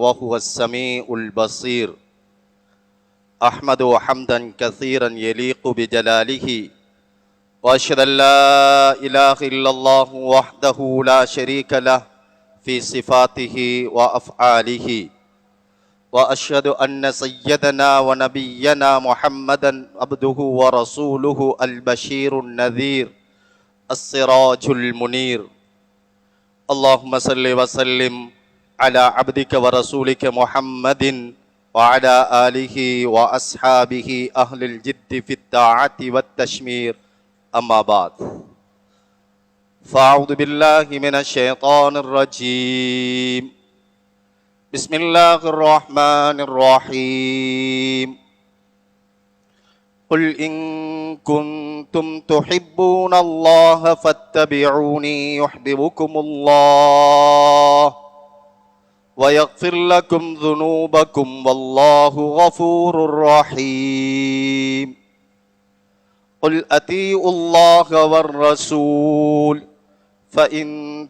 وهو السميع البصير. أحمده حمدا كثيرا يليق بجلاله، وأشهد أن لا إله إلا الله وحده لا شريك له في صفاته وأفعاله، وأشهد أن سيدنا ونبينا محمدا عبده ورسوله البشير النذير السراج المنير. اللهم صل وسلم على عبدك ورسولك محمد وعلى آله وأصحابه أهل الجد في الطاعة والتشمير. أما بعد، فأعوذ بالله من الشيطان الرجيم. بسم الله الرحمن الرحيم. قل إن كنتم تحبون الله فاتبعوني يحببكم الله ويغفر لكم ذنوبكم والله غفور رحيم. قل أطيعوا الله والرسول فإن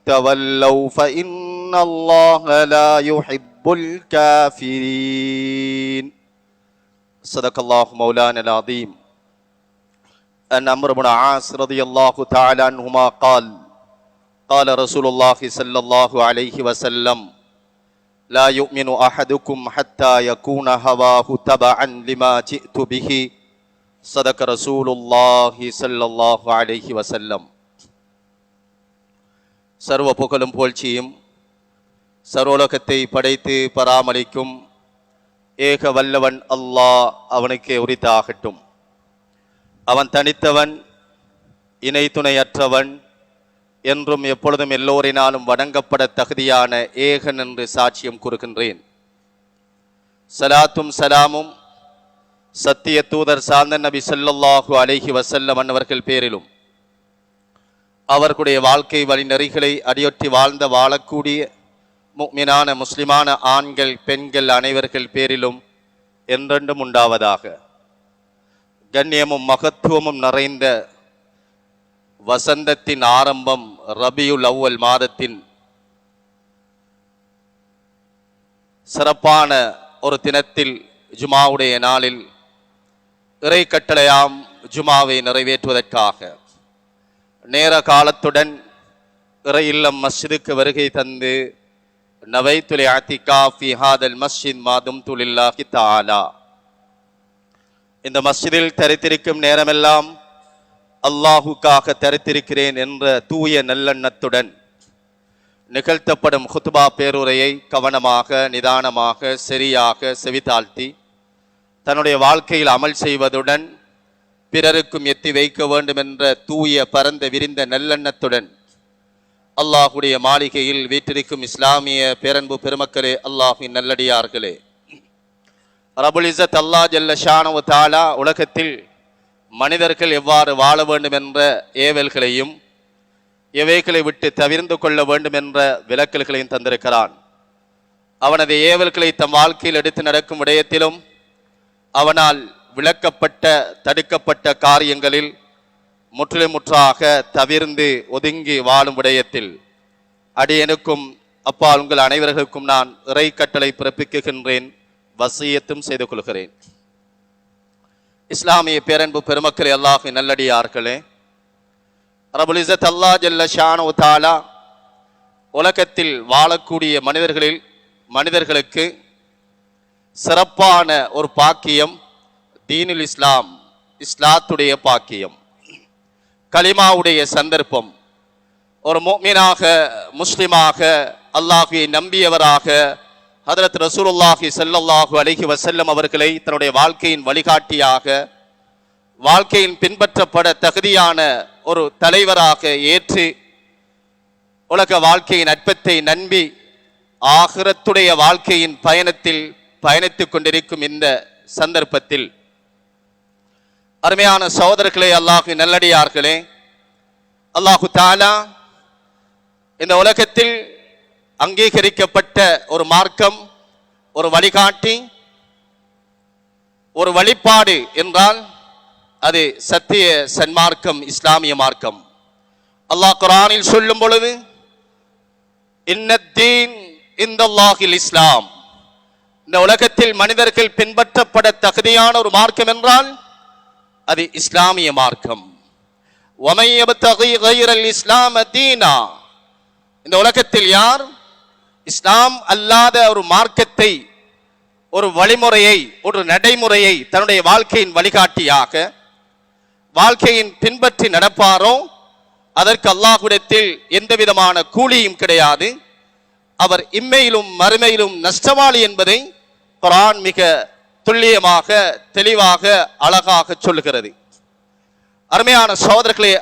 تولوا فإن الله لا يحب الكافرين. صدق الله مولانا العظيم. أن عمرو بن العاص رضي الله تعالى عنهما قال قال رسول الله صلى الله عليه وسلم: لا يؤمن أحدكم حتى يكون هواه تبعا لما جئت به. صدق رسول الله صلى الله عليه وسلم. சர்வ புகழும் புகழ்ச்சியும் சர்வலோகத்தை படைத்து பராமரிக்கும் ஏக வல்லவன் அல்லாஹ் அவனுக்கே உரித்தாகட்டும். அவன் தனித்தவன், இணை துணையற்றவன், என்றும் எப்பொழுதும் எல்லோரினாலும் வணங்கப்பட தகுதியான ஏகன் என்று சாட்சியம் கூறுகின்றேன். சலாத்தும் சலாமும் சத்திய தூதர் சார்ந்த நபி ஸல்லல்லாஹு அலைஹி வஸல்லம் அன்னவர்கள் பேரிலும், அவர்களுடைய வாழ்க்கை வழிநெறிகளை அடியொற்றி வாழ்ந்த வாழக்கூடிய முஃமினான முஸ்லிமான ஆண்கள் பெண்கள் அனைவர்கள் பேரிலும் என்றென்றும் உண்டாவதாக. கண்ணியமும் மகத்துவமும் நிறைந்த வசந்தத்தின் ஆரம்பம் ரபியுல் அவ்வல் மாதத்தின் சிறப்பான ஒரு தினத்தில், ஜுமாவுடைய நாளில் இறை கட்டளையாம் ஜுமாவை நிறைவேற்றுவதற்காக நேர காலத்துடன் இறை இல்லம் மஸ்ஜிதுக்கு வருகை தந்து நவைத்துல் இஅ்திகாஃப் ஃபீ ஹாதல் மஸ்ஜித் மா தும்து லில்லாஹி தஆலா, இந்த மஸ்ஜிதில் தரித்திருக்கும் நேரமெல்லாம் அல்லாஹுக்காக தரித்திருக்கிறேன் என்ற தூய நல்லெண்ணத்துடன் நிகழ்த்தப்படும் ஹுத்பா பேருரையை கவனமாக நிதானமாக சரியாக செவிதாழ்த்தி தன்னுடைய வாழ்க்கையில் அமல் செய்வதுடன் பிறருக்கும் எத்தி வைக்க வேண்டும் என்ற தூய பரந்த விரிந்த நல்லெண்ணத்துடன் அல்லாஹுடைய மாளிகையில் வீற்றிருக்கும் இஸ்லாமிய பேரன்பு பெருமக்களே, அல்லாஹின் நல்லடியார்களே, ரபுல் இஸ்ஸத் அல்லாஹ் ஜல்ல ஷானஹு தஆலா உலகத்தில் மனிதர்கள் எவ்வாறு வாழ வேண்டும் என்ற ஏவல்களையும் எவைகளை விட்டு தவிர்ந்து கொள்ள வேண்டும் என்ற விலக்கல்களையும் தந்திருக்கிறான். அவனது ஏவல்களை தம் வாழ்க்கையில் எடுத்து நடக்கும் விடயத்திலும் அவனால் விளக்கப்பட்ட தடுக்கப்பட்ட காரியங்களில் முற்றிலுமுற்றாக தவிர்ந்து ஒதுங்கி வாழும் விடயத்தில் அடியனுக்கும் அப்பால் உங்கள் அனைவர்களுக்கும் நான் இறை கட்டளை பிறப்பிக்குகின்றேன், வசியத்தும் செய்து கொள்கிறேன். இஸ்லாமிய பேரன்பு பெருமக்களே, அல்லாஹ்வின் நல்லடியார்களே, ரபுல் இஸ்ஸத் அல்லாஹ் ஜல்ல ஷானஹு தஆலா உலகத்தில் வாழக்கூடிய மனிதர்களுக்கு சிறப்பான ஒரு பாக்கியம் தீனுல் இஸ்லாம், இஸ்லாத்துடைய பாக்கியம், கலிமாவுடைய சந்தர்ப்பம். ஒரு முஃமினாக முஸ்லிமாக அல்லாஹ்வை நம்பியவராக ஹதரத் ரசூலுல்லாஹி ஸல்லல்லாஹு அலைஹி வஸல்லம் அவர்களை தன்னுடைய வாழ்க்கையின் வழிகாட்டியாக, வாழ்க்கையின் பின்பற்றப்பட தகுதியான ஒரு தலைவராக ஏற்று உலக வாழ்க்கையின் அற்பத்தை நம்பி ஆகிரத்துடைய வாழ்க்கையின் பயணத்தில் பயணித்துக் கொண்டிருக்கும் இந்த சந்தர்ப்பத்தில், அருமையான சகோதரர்களே, அல்லாஹ்வின் நல்லடியார்களே, அல்லாஹு தஆலா இந்த உலகத்தில் அங்கீகரிக்கப்பட்ட ஒரு மார்க்கம், ஒரு வழிகாட்டி, ஒரு வழிபாடு என்றால் அது சத்திய சன்மார்க்கம், இஸ்லாமிய மார்க்கம். அல்லாஹ் குர்ஆனில் சொல்லும் பொழுது, இன்னத்தீன் இந்தல்லாஹில் இஸ்லாம், இந்த உலகத்தில் மனிதர்கள் பின்பற்றப்பட தகுதியான ஒரு மார்க்கம் என்றால் அது இஸ்லாமிய மார்க்கம். இந்த உலகத்தில் யார் இஸ்லாம் அல்லாத ஒரு மார்க்கத்தை, ஒரு வழிமுறையை, ஒரு நடைமுறையை தன்னுடைய வாழ்க்கையின் வழிகாட்டியாக வாழ்க்கையின் பின்பற்றி நடப்பாரோ அதற்கு அல்லாஹ்விடத்தில் எந்த விதமான கூலியும் கிடையாது. அவர் இம்மையிலும் மறுமையிலும் நஷ்டவாளி என்பதை குர்ஆன் மிக துல்லியமாக தெளிவாக அழகாக சொல்லுகிறது. அருமையான சகோதரர்களே,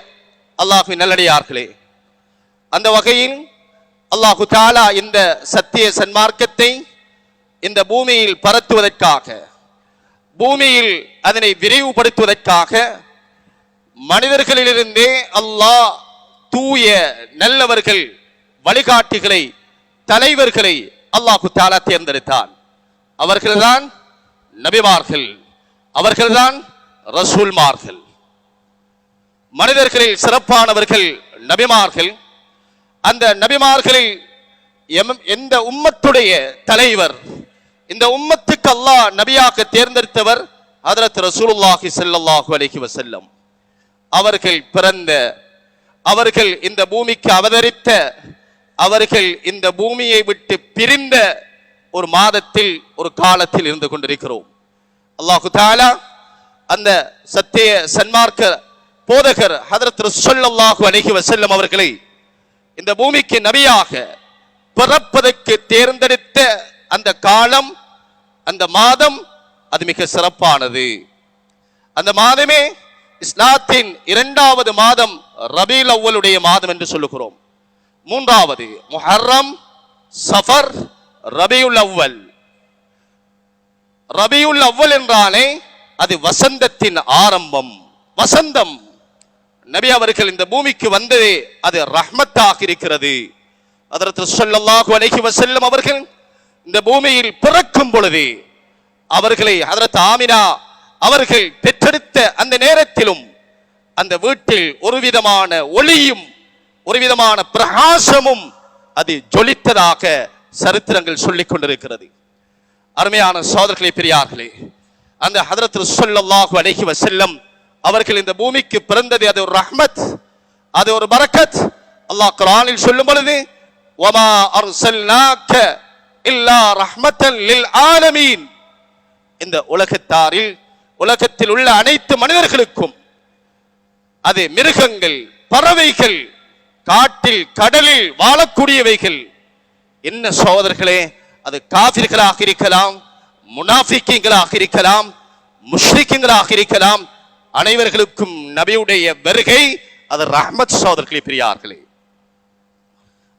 அல்லாஹ்வின் நல்லடியார்களே, அந்த வகையில் அல்லாஹு தஆலா இந்த சத்திய சன்மார்க்கத்தை இந்த பூமியில் பரத்துவதற்காக, பூமியில் அதனை விரைவுபடுத்துவதற்காக மனிதர்களிலிருந்தே அல்லாஹ் தூய நல்லவர்கள், வழிகாட்டிகளை, தலைவர்களை அல்லாஹு தஆலா தேர்ந்தெடுத்தான். அவர்கள்தான் நபிமார்கள், அவர்கள்தான் ரசூல்மார்கள். மனிதர்களில் சிறப்பானவர்கள் நபிமார்கள். அந்த நபிமார்களில் எந்த உம்மத்துடைய தலைவர், இந்த உம்மத்துக்கு அல்லாஹ் நபியாக தேர்ந்தெடுத்தவர் ஹஜ்ரத் ரசூலுல்லாஹி ஸல்லல்லாஹு அலைஹி வஸல்லம். அவர்கள் பிறந்த, அவர்கள் இந்த பூமிக்கு அவதரித்த, அவர்கள் இந்த பூமியை விட்டு பிரிந்த ஒரு மாதத்தில், ஒரு காலத்தில் இருந்து கொண்டிருக்கிறோம். அல்லாஹு தஆலா அந்த சத்திய சன்மார்க்க போதகர் ஹஜ்ரத் ஸல்லல்லாஹு அலைஹி வஸல்லம் அவர்களை இந்த பூமிக்கு நபியாக பிறப்பதற்கு தேர்ந்தெடுத்த அந்த காலம், அந்த மாதம், அது மிக சிறப்பானது. அந்த மாதமே இஸ்லாத்தின் இரண்டாவது மாதம் ரபீல் அவ்வலுடைய மாதம் என்று சொல்லுகிறோம். மூன்றாவது முஹர்ரம், சஃபர், ரபியுல் அவ்வல். ரபியுல் அவ்வல் என்றாலே அது வசந்தத்தின் ஆரம்பம், வசந்தம். நபி அவர்கள் இந்த பூமிக்கு வந்ததே அது ரஹ்மத்தாக இருக்கிறது. ஹஜ்ரத் ஸல்லல்லாஹு அலைஹி வஸல்லம் அவர்கள் இந்த பூமியில் பிறக்கும் பொழுது அவர்களை ஹஜ்ரத் ஆமினா அவர்கள் பெற்றெடுத்த அந்த நேரத்திலும் அந்த வீட்டில் ஒரு விதமான ஒளியும் ஒரு விதமான பிரகாசமும் அது ஜொலித்ததாக சரித்திரங்கள் சொல்லிக் கொண்டிருக்கிறது. அருமையான சகோதரர்களே, பெரியார்களே, அந்த ஹஜ்ரத் ஸல்லல்லாஹு அலைஹி வஸல்லம் அவர்கள் இந்த பூமிக்கு பிறந்தது அது ஒரு ரஹ்மத், அது ஒரு பரக்கத். அல்லாஹ் குர்ஆனில் சொல்லும் பொழுது வமா அர்ஸல்னாக இல்லா ரஹ்மத்தன் லில் ஆலமீன், இந்த உலகத்தாரில், உலகத்தில் உள்ள அனைத்து மனிதர்களுக்கும், அது மிருகங்கள், பறவைகள், காட்டில் கடலில் வாழக்கூடியவைகள், என்ன சகோதரர்களே, அது காஃபிர்களாக இருக்கலாம், முனாஃபிக்கீங்களாக இருக்கலாம், முஷ்ரிக்கீங்களாக இருக்கலாம், அனைவர்களுக்கும் நபியுடைய வருகை அது ரஹ்மத். சகோதரர்களே, பெரியார்களே,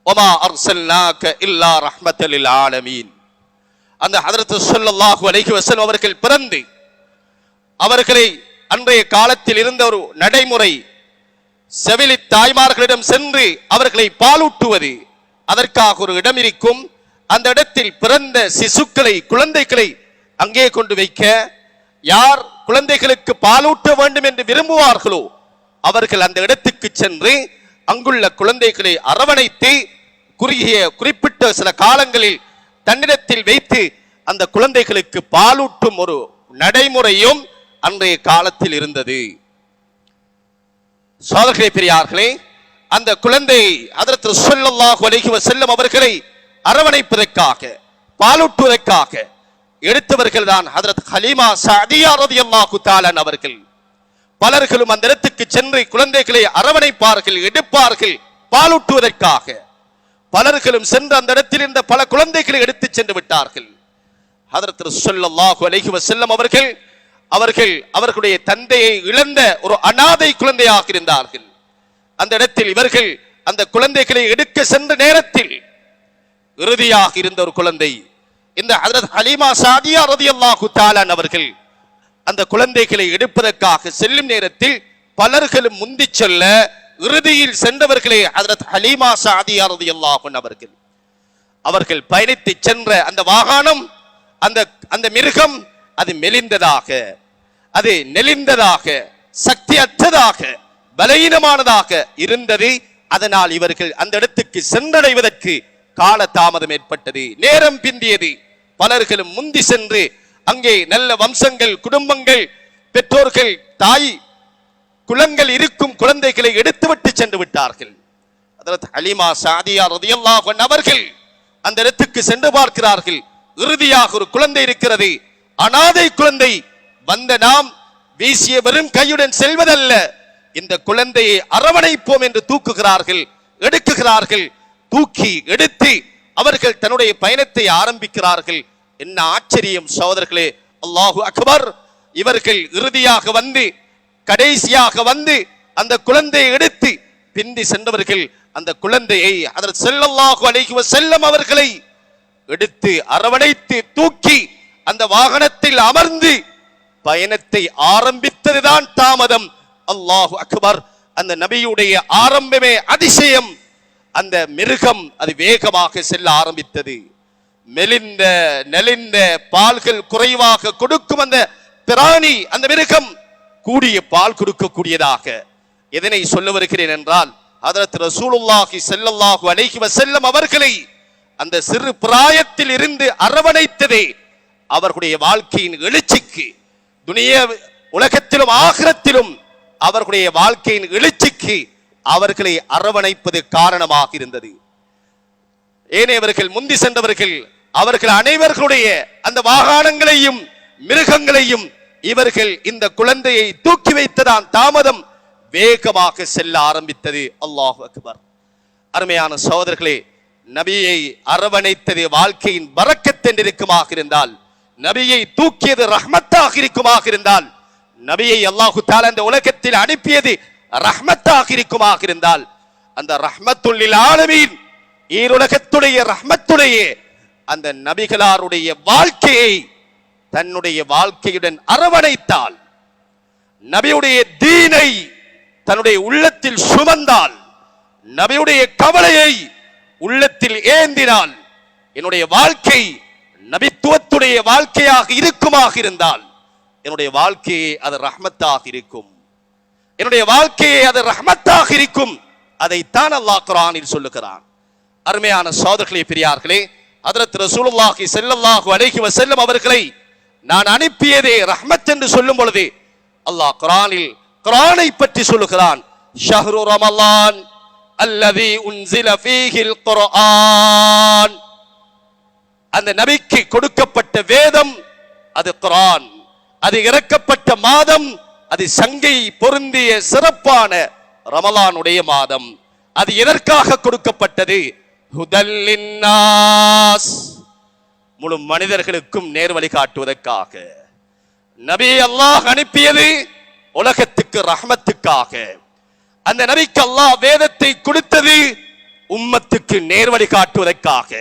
வமா அர்ஸல்னாக இல்லா ரஹ்மத்தல் லில் ஆலமீன். அந்த ஹஜ்ரத் ஸல்லல்லாஹு அலைஹி வஸல்லம் அவர்கள் பிறந்து அவர்களை அன்றைய காலத்தில் இருந்த ஒரு நடைமுறை, செவிலி தாய்மார்களிடம் சென்று அவர்களை பாலூட்டுவது, அதற்காக ஒரு இடம் இருக்கும். அந்த இடத்தில் பிறந்த சிசுக்களை, குழந்தைகளை அங்கே கொண்டு வைக்க, யார் குழந்தைகளுக்கு பாலூட்ட வேண்டும் என்று விரும்புவார்களோ அவர்கள் அந்த இடத்துக்கு சென்று அங்குள்ள குழந்தைகளை அரவணைத்து குறுகிய குறிப்பிட்ட சில காலங்களில் தன்னிடத்தில் வைத்து அந்த குழந்தைகளுக்கு பாலூட்டும் ஒரு நடைமுறையும் அன்றைய காலத்தில் இருந்தது. சகோதரர்களே, பெரியார்களே, அந்த குழந்தை ஹஜ்ரத் ஸல்லல்லாஹு அலைஹி வஸல்லம் அவர்களை அரவணைப்பதற்காக, பாலூட்டுவதற்காக எடுத்தவர்கள் தான் ஹஜ்ரத் ஹலீமா ஸஅதியா ரலியல்லாஹு தஆலா அவர்கள். பலர்களும் அந்த இடத்துக்கு சென்று குழந்தைகளை அரவணைப்பார்கள், எடுப்பார்கள் பாலூட்டுவதற்காக. பலர்களும் சென்று அந்த இடத்தில் இருந்த பல குழந்தைகளை எடுத்து சென்று விட்டார்கள். ஹஜ்ரத் ஸல்லல்லாஹு அலைஹி வஸல்லம் அவர்கள் அவர்களுடைய தந்தையை இழந்த ஒரு அனாதை குழந்தையாக இருந்தார்கள். அந்த இடத்தில் இவர்கள் அந்த குழந்தைகளை எடுக்க சென்ற நேரத்தில் இறுதியாக இருந்த ஒரு குழந்தை, இந்த ஹஜ்ரத் ஹலீமா ஸஅதியா ரலியல்லாஹு தஆலா அவர்கள் அந்த குழந்தைகளை எடுப்பதற்காக செல்லும் நேரத்தில் பலர்களும் முந்தி செல்ல இறுதியில் சென்றவர்களே ஹஜ்ரத் ஹலீமா ஸஅதியா ரலியல்லாஹு அவர்கள். அவர்கள் பயணித்து சென்ற அந்த வாகனம், அந்த மிருகம், அது மெலிந்ததாக, அது நெளிந்ததாக, சக்தி அற்றதாக, பலவீனமானதாக இருந்தது. அதனால் இவர்கள் அந்த இடத்துக்கு சென்றடைவதற்கு கால தாமதம் ஏற்பட்டது, நேரம் பிந்தியது. பலர்களும் முந்தி சென்று அங்கே நல்ல வம்சங்கள், குடும்பங்கள், பெற்றோர்கள், தாய் குலங்கள் இருக்கும் குழந்தைகளை எடுத்துவிட்டு சென்று விட்டார்கள். ஹஜ்ரத் ஹலீமா சாதியா ரலியல்லாஹு அன்ஹா அவர்கள் அந்த இடத்துக்கு சென்று பார்க்கிறார்கள். இறுதியாக ஒரு குழந்தை இருக்கிறது, அனாதை குழந்தை. வந்த நாம் வீசிய வெறும் கையுடன் செல்வதல்ல, இந்த குழந்தையை அரவணைப்போம் என்று தூக்குகிறார்கள், எடுக்குகிறார்கள். தூக்கி எடுத்து அவர்கள் தன்னுடைய பயணத்தை ஆரம்பிக்கிறார்கள். என்ன ஆச்சரியம் சகோதரர்களே, அல்லாஹு அக்பர். இவர்கள் இறுதியாக வந்து, கடைசியாக வந்து அந்த குழந்தையை எடுத்து பிந்தி சென்றவர்கள் அந்த குழந்தையை ஹஜ்ரத் ஸல்லல்லாஹு அலைஹி வஸல்லம் அவர்களை எடுத்து அரவணைத்து தூக்கி அந்த வாகனத்தில் அமர்ந்து பயணத்தை ஆரம்பித்ததுதான் தாமதம். அல்லாஹு அக்பர். அந்த நபியுடைய ஆரம்பமே அதிசயம். அந்த மிருகம் அது வேகமாக செல்ல ஆரம்பித்தது. மெலிந்த நெளிந்த பால்கள் குறைவாக கொடுக்கும் அந்த பிராணி, அந்த மிருகம் கூடிய பால் கொடுக்கக்கூடியதாக. எதனை சொல்ல வருகிறேன் என்றால், ஹஜ்ரத் ரசூலுல்லாஹி ஸல்லல்லாஹு அலைஹி வஸல்லம் அவர்களை அந்த சிறு பிராயத்தில் இருந்து அரவணைத்ததே அவர்களுடைய வாழ்க்கையின் எழுச்சிக்கு, துனியா உலகத்திலும் ஆகிரத்திலும் அவர்களுடைய வாழ்க்கையின் எழுச்சிக்கு அவர்களை அரவணைப்பது காரணமாக இருந்தது. ஏனையவர்கள் முந்தி சென்றவர்கள் அவர்கள் அனைவர்களுடைய அந்த வாகனங்களையும் மிருகங்களையும் இவர்கள் இந்த குழந்தையை தூக்கி வைத்ததான் தாமதம், வேகமாக செல்ல ஆரம்பித்தது. அல்லாஹு அக்பர். அருமையான சகோதரர்களே, நபியை அரவணைத்தது வாழ்க்கையின் பரக்கத் என்று இருக்குமாக இருந்தால், நபியை தூக்கியது ரஹ்மத்தாக இருக்குமாக இருந்தால், நபியை அல்லாஹு தஆலா இந்த உலகத்தில் அனுப்பியது ரஹ்மத்தாக இருக்குமாக இருந்தால், அந்த ரஹ்மத்துல் லில் ஆலமீன் ஈருலகத்துடைய ரஹ்மத்துடைய அந்த நபிகளாருடைய வாழ்க்கையை தன்னுடைய வாழ்க்கையுடன் அரவணைத்தால், நபியுடைய தீனை தன்னுடைய உள்ளத்தில் சுமந்தால், நபியுடைய கவலையை உள்ளத்தில் ஏந்தினால், என்னுடைய வாழ்க்கை நபித்துவத்துடைய வாழ்க்கையாக இருக்குமாக இருந்தால், என்னுடைய வாழ்க்கையை அது ரஹ்மத்தாக இருக்கும். என்னுடைய வாழ்க்கையை அது ரஹ்மத்தாக இருக்கும். அதைத்தான் அல்லாஹ் குர்ஆனில் சொல்லுகிறான். அருமையான சகோதரர்களே, பெரியார்களே, ஹஜ்ரத் ரசூலுல்லாஹி ஸல்லல்லாஹு அலைஹி வஸல்லம் அவர்களை நான் அனுப்பியதே ரஹ்மத் என்று சொல்லும் பொழுது அல்லாஹ் குர்ஆனில் குர்ஆனை பற்றி சொல்லுகிறான். ஷஹ்ரு ரமலான் அல்லதி உன்சில ஃபீஹில் குர்ஆன். அந்த நபிக்கு கொடுக்கப்பட்ட வேதம் அது குர்ஆன். அது இறக்கப்பட்ட மாதம் அது சங்கை பொருந்திய சிறப்பான ரமலானுடைய மாதம். அது எதற்காக கொடுக்கப்பட்டது? ஹுதல் லின்னாஸ், முழு மனிதர்களுக்கும் நேர்வழி காட்டுவதற்காக. நபி அல்லாஹ் அனுப்பியது உலகத்துக்கு ரஹ்மத்துக்காக. அந்த நபிக்கு அல்லாஹ் வேதத்தை கொடுத்தது உம்மத்துக்கு நேர்வழி காட்டுவதற்காக.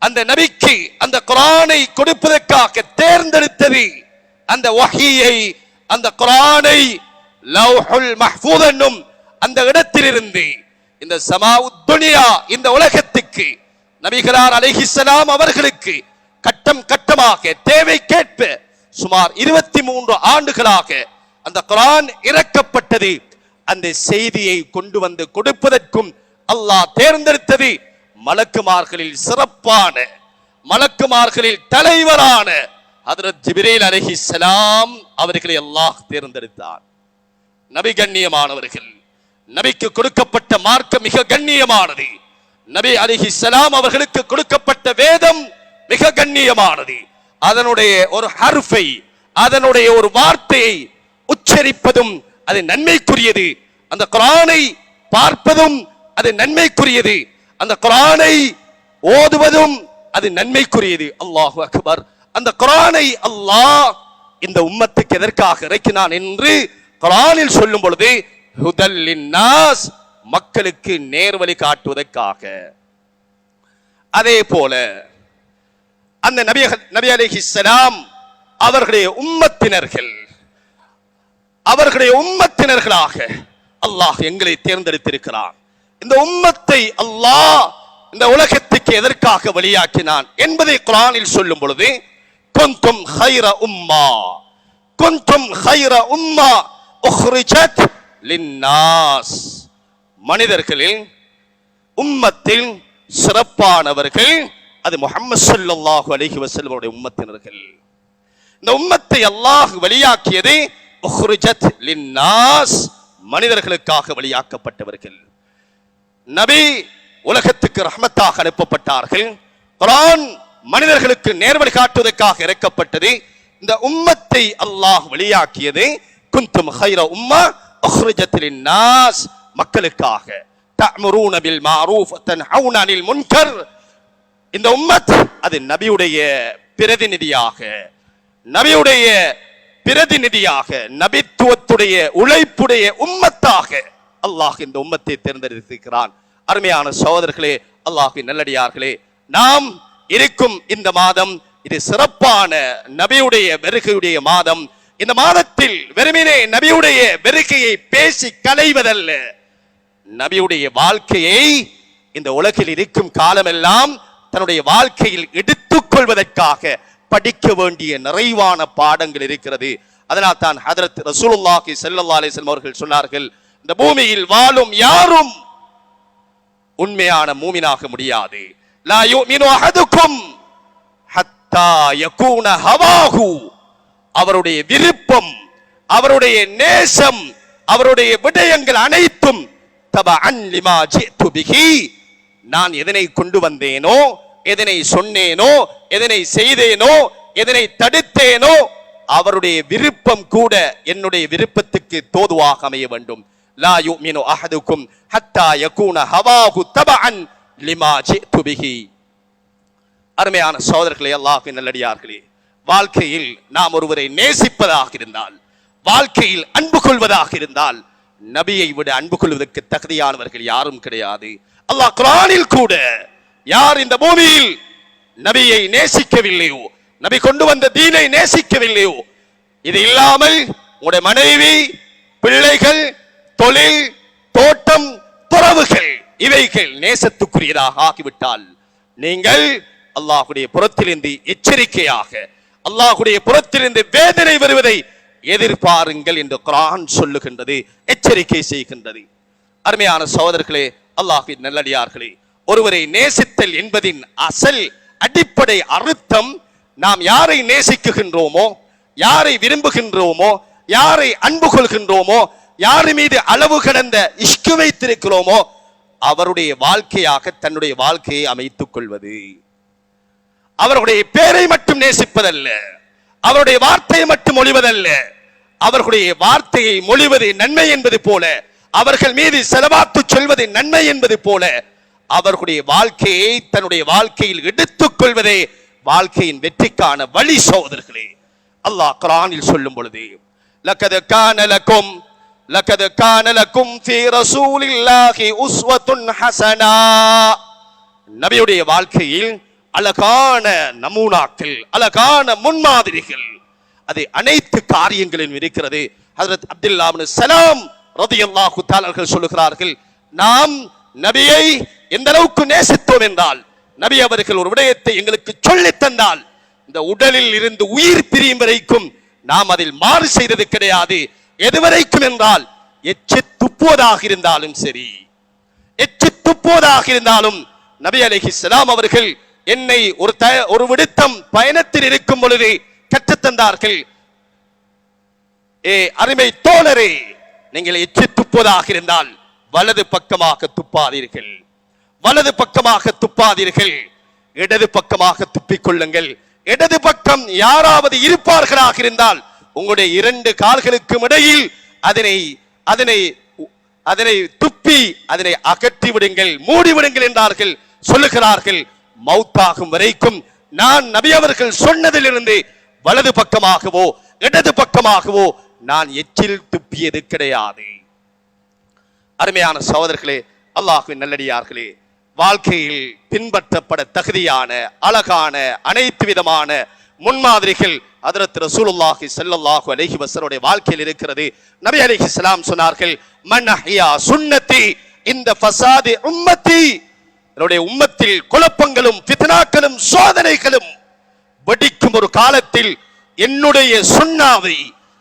அந்த நபிக்கு அந்த குர்ஆனை கொடுப்பதற்காக தேர்ந்தெடுத்தது அந்த வஹீயை, அந்த குர்ஆனை லவ்ஹுல் மஹ்ஃபூஸ் என்னும் அந்த இடத்திலிருந்து இந்த சமாஉத் துனியா, இந்த உலகத்துக்கு நபிகளார் அலைஹிஸ்ஸலாம் அவர்களுக்கு கட்டம் கட்டமாக தேவைக்கேற்ப சுமார் 23 ஆண்டுகளாக அந்த குர்ஆன் இறக்கப்பட்டது. அந்த செய்தியை கொண்டு வந்து கொடுப்பதற்கும் அல்லாஹ் தேர்ந்தெடுத்தது மலக்குமார்களில் சிறப்பான, மலக்குமார்களில் தலைவரான ஹஜ்ரத் ஜிப்ரீல் அலைஹிஸ்ஸலாம் அவர்களை அல்லாஹ் தேர்ந்தெடுத்தார். நபி கண்ணியமானவர்கள். நபிக்கு கொடுக்கப்பட்ட மார்க்கம் மிக கண்ணியமானது. நபி அலைஹிஸ்ஸலாம் அவர்களுக்கு கொடுக்கப்பட்ட வேதம் மிக கண்ணியமானது. அதனுடைய ஒரு ஹர்ஃபை, அதனுடைய ஒரு வார்த்தையை உச்சரிப்பதும் அது நன்மைக்குரியது. அந்த குர்ஆனை பார்ப்பதும் அது நன்மைக்குரியது. அந்த குர்ஆனை ஓதுவதும் அது நன்மைக்குரியது. அல்லாஹு அக்பர். அந்த குர்ஆனை அல்லாஹ் இந்த உம்மத்துக்கு எதற்காக இறக்கினான் என்று குர்ஆனில் சொல்லும் பொழுது ஹுதல் லின்னாஸ், மக்களுக்கு நேர்வழி காட்டுவதற்காக. அதே போல அந்த நபி அலைஹிஸ்ஸலாம் அவர்களுடைய உம்மத்தினர்களாக அல்லாஹ் எங்களை தேர்ந்தெடுத்திருக்கிறான். இந்த உம்மத்தை அல்லாஹ் இந்த உலகத்துக்கு எதற்காக வழியாக்கினான் என்பதை குர்ஆனில் சொல்லும் பொழுது குன்தும் கைர உம்மா, குன்தும் கைர உம்மா உக்ரிஜத் லின்னாஸ், மனிதர்களில் உம்மத்தில் சிறப்பானவர்கள் அது முஹம்மது ஸல்லல்லாஹு அலைஹி வஸல்லம் உடைய உம்மத்தினர்கள். இந்த உம்மத்தை அல்லாஹ் வெளியாக்கியது உஹ்ரிஜத் லின்னாஸ், மனிதர்களுக்காக வெளியாக்கப்பட்டவர்கள். நபி உலகத்துக்கு ரஹ்மத்தாக அனுப்பப்பட்டார்கள். குர்ஆன் மனிதர்களுக்கு நேர்வழி காட்டுவதற்காக இறக்கப்பட்டது. இந்த உம்மத்தை அல்லாஹ் வெளியாக்கியது குந்தும் கைர உம்மா உஹ்ரிஜத் லின்னாஸ், மக்களுக்காக. தஅமுரூன பில் மஅரூஃப் தன்ஹவுன அனில் முன்கர். இந்த உம்மத் அது நபியுடைய பிரதிநிதியாக, நபியுடைய பிரதிநிதியாக, நபித்துவத்துடைய உழைப்புடைய உம்மத்தாக அல்லாஹ் இந்த உம்மத்தை தேர்ந்தெடுத்திருக்கிறான். அருமையான சகோதரர்களே, அல்லாஹ்வின் நல்லடியார்களே, நாம் இருக்கும் இந்த மாதம் இது சிறப்பான நபியுடைய வருகையுடைய மாதம். இந்த மாதத்தில் வெறுமனே நபியுடைய வருகையை பேசி களைவதல்ல, நபியுடைய வாழ்க்கையை இந்த உலகில் இருக்கும் காலமெல்லாம் தன்னுடைய வாழ்க்கையில் எடுத்துக் கொள்வதற்காக படிக்க வேண்டிய நிறைவான பாடங்கள் இருக்கிறது. அதனால் தான் ஹதரத் ரசூலுல்லாஹி ஸல்லல்லாஹு அலைஹி வஸல்லம் அவர்கள் சொன்னார்கள், இந்த பூமியில் வாழும் யாரும் உண்மையான மூமினாக முடியாது. லா யுமினு அஹதுக்கும் ஹத்தா யகூன ஹவாஹு, அவருடைய விருப்பம், அவருடைய நேசம், அவருடைய விடயங்கள் அனைத்தும் தபஅன் லிமா ஜிது பிஹி, நான் எதனை கொண்டு வந்தேனோ, எதனை சொன்னேனோ, எதனை செய்தேனோ, எதனை தடுத்தேனோ, அவருடைய விருப்பம் கூட என்னுடைய விருப்பத்துக்கு தோதுவாக அமைய வேண்டும். லா யுமினு அஹதுக்கும் ஹத்தா யகூன ஹவாஹு தபஅன் லிமா ஜிது பிஹி. அருமையான சகோதரர்களே, அல்லாஹ்வின் நல்லடியார்களே, வாழ்க்கையில் நாம் ஒருவரை நேசிப்பதாக இருந்தால், வாழ்க்கையில் அன்பு கொள்வதாக இருந்தால், நபியை விட அன்பு கொள்வதற்கு தகுதியானவர்கள் யாரும் கிடையாது. அல்லாஹ் குர்ஆனில் கூட யார் இந்த பூமியில் நபியை நேசிக்கவில்லையோ, நபி கொண்டு வந்த தீனை நேசிக்கவில்லையோ, இது இல்லாமல் உங்களுடைய மனைவி, பிள்ளைகள், தொழில், தோட்டம், துறவுகள் இவைகள் நேசத்துக்குரியதாக ஆகிவிட்டால் நீங்கள் அல்லாஹ்வுடைய புறத்திலிருந்து எச்சரிக்கையாக, அல்லாஹ்வுடைய புறத்திலிருந்து வேதனை வருவதை எதிர்பாருங்கள் என்று குர்ஆன் சொல்லுகின்றது, எச்சரிக்கை செய்கின்றது. அருமையான சகோதரர்களே, அல்லாஹ்வின் நல்லடியார்களே, ஒருவரை நேசித்தல் என்பதின் அசல் அடிப்படை அர்த்தம், நாம் யாரை நேசிக்குகின்றோமோ, யாரை விரும்புகின்றோமோ, யாரை அன்பு கொள்கின்றோமோ, யார் மீது அளவு கடந்த இஷ்கு வைத்திருக்கிறோமோ அவருடைய வாழ்க்கையாக தன்னுடைய வாழ்க்கையை அமைத்துக் கொள்வது. அவர்களுடைய பேரை மட்டும் நேசிப்பதல்ல, அவருடைய வார்த்தையை மட்டும் மொழிவதல்ல, அவர்களுடைய வார்த்தையை மொழிவது நன்மை என்பது போல, அவர்கள் மீது செலவாத்து சொல்வது நன்மை என்பது போல, அவர்களுடைய வாழ்க்கையை தன்னுடைய வாழ்க்கையில் எடுத்துக் கொள்வதே வாழ்க்கையின் வெற்றிக்கான வழி. சகோதரர்களே, அல்லாஹ் குர்ஆனில் சொல்லும் பொழுது, லகத் கான லகும் ஃபீ ரசூலில்லாஹி உஸ்வத்துன் ஹஸனா, நபியுடைய வாழ்க்கையில் அழகான நமூனாக்கள், அழகான முன்மாதிரிகள், அது அனைத்து காரியங்களிலும் இருக்கிறது. ஹஜ்ரத் அப்துல்லா இப்னு ஸலாம் ரலியல்லாஹு தஆலா அவர்கள் சொல்லுகிறார்கள், நாம் நபியை எந்த அளவுக்கு நேசித்தோம் என்றால், நபி அவர்கள் ஒரு விடயத்தை எங்களுக்கு சொல்லித் தந்தால், இந்த உடலில் இருந்து உயிர் பிரியும் வரைக்கும் நாம் அதில் மாறு செய்தது கிடையாது. எதுவரைக்கும் என்றால், எச்சி துப்புவதாக இருந்தாலும் சரி, எச்சி துப்புவதாக இருந்தாலும் நபி அலைஹிஸ்ஸலாம் அவர்கள் என்னை ஒரு விடுத்தம் பயணத்தில் இருக்கும் பொழுது கற்றுத்தந்தார்கள், அருமை தோழரே, நீங்கள் எச்சி துப்புவதாக இருந்தால் வலது பக்கமாக துப்பாதீர்கள், வலது பக்கமாக துப்பாதீர்கள், இடது பக்கமாக துப்பிக் கொள்ளுங்கள். இடது பக்கம் யாராவது இருப்பார்களாக இருந்தால் உங்களுடைய இரண்டு கால்களுக்கும் இடையில் அதனை துப்பி அதனை அகற்றி விடுங்கள், மூடி விடுங்கள் என்றார்கள். சொல்லுகிறார்கள், மௌத்தாகும் வரைக்கும் நான் நபி அவர்கள் சொன்னதிலிருந்து வலது பக்கமாகவோ இடது பக்கமாகவோ நான் எச்சில் துப்பியது கிடையாது. அருமையான சகோதரர்களே, அல்லாஹ்வின் நல்லடியார்களே, வாழ்க்கையில் பின்பற்றப்பட தகுதியான அழகான அனைத்து விதமான முன்மாதிரிகள் ஹஜ்ரத் ரசூலுல்லாஹி ஸல்லல்லாஹு அலைஹி வஸல்லம் வாழ்க்கையில் இருக்கிறது. நபி அலைஹிஸ்ஸலாம் சொன்னார்கள், மன் அஹ்யா சுன்னதி இந்த ஃபஸாதி உம்மத்தி, என்னுடைய உம்மத்தில் குழப்பங்களும் ஃபித்னாக்களும் சோதனைகளும் வெடிக்கும் ஒரு காலத்தில் என்னுடைய சுன்னாவை,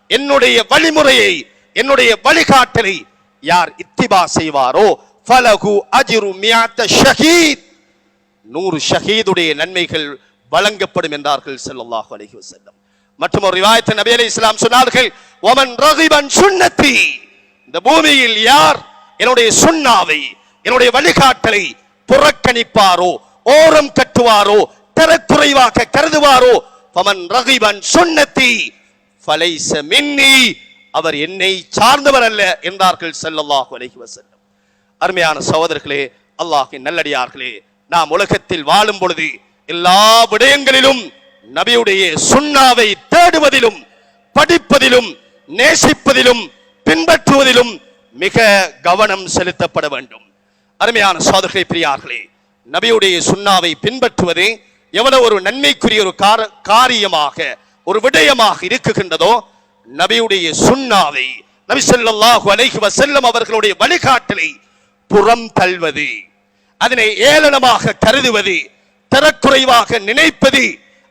என்னுடைய வழிமுறையை, என்னுடைய வழிகாட்டலை யார் இத்திபா செய்வாரோ ஃபலஹு அஜ்ரு மியத ஷஹீத், 100 ஷஹீதுடைய நன்மைகள் வழங்கப்படும் என்றார்கள் ஸல்லல்லாஹு அலைஹி வஸல்லம். மற்றும் ஒரு ரிவாயத்தில் நபி அலைஹிஸ்ஸலாம் சொன்னார்கள், வமன் ரகிபன் சுன்னதி, இந்த பூமியில் யார் என்னுடைய சுன்னாவை, என்னுடைய வழிகாட்டலை புறக்கணிப்பாரோ, ஓரம் கட்டுவாரோ, தரக்குறைவாக கருதுவாரோ, வமன் ரகிபன் சுன்னதி ஃபலைஸ மின்னி, அவர் என்னை சார்ந்தவர் அல்ல என்றார்கள் ஸல்லல்லாஹு அலைஹி வஸல்லம். அருமையான சகோதரர்களே, அல்லாஹ்வின் நல்லடியார்களே, நாம் உலகத்தில் வாழும் பொழுது எல்லா விடயங்களிலும் நபியுடைய சுன்னாவை தேடுவதிலும், படிப்பதிலும், நேசிப்பதிலும், பின்பற்றுவதிலும் மிக கவனம் செலுத்தப்பட வேண்டும். அருமையான சகோதரர்களே, பிரியார்களே, நபியுடைய சுன்னாவை பின்பற்றுவது எவ்வளவு ஒரு நன்மைக்குரிய ஒரு காரியமாக, ஒரு விடயமாக இருக்குகின்றதோ, நபியுடைய சுன்னாவை, நபி ஸல்லல்லாஹு அலைஹி வஸல்லம் அவர்களுடைய வழிகாட்டலை புறம் தள்ளுவது, அதனை ஏளனமாக கருதுவது, தரக்குறைவாக நினைப்பது,